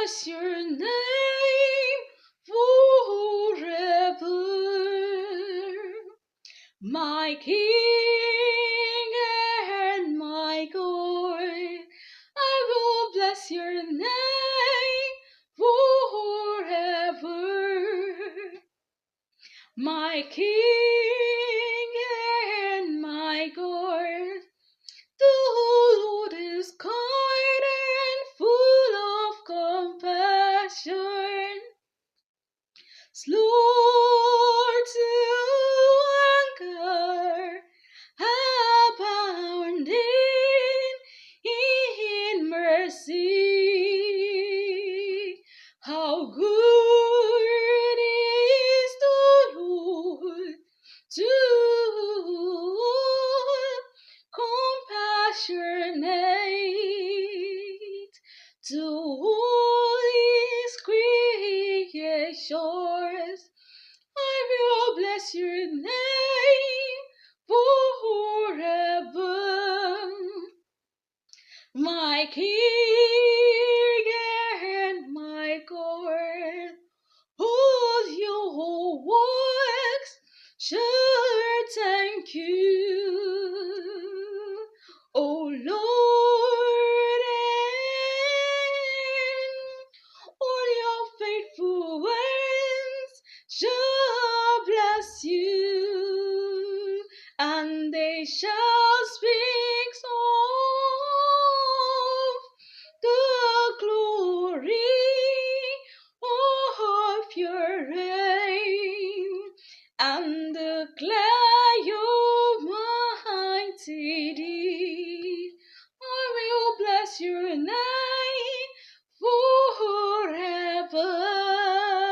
bless your name forever, my King and my God. I will bless your name forever, my King and my God. The Lord is kind and full of compassion, slow to anger, abounding in mercy. How good is the Lord to compassionate to all his creations. I will bless your name forever, my King and my God. All your works should thank you, O Lord, and all your faithful ones shall bless you, and they shall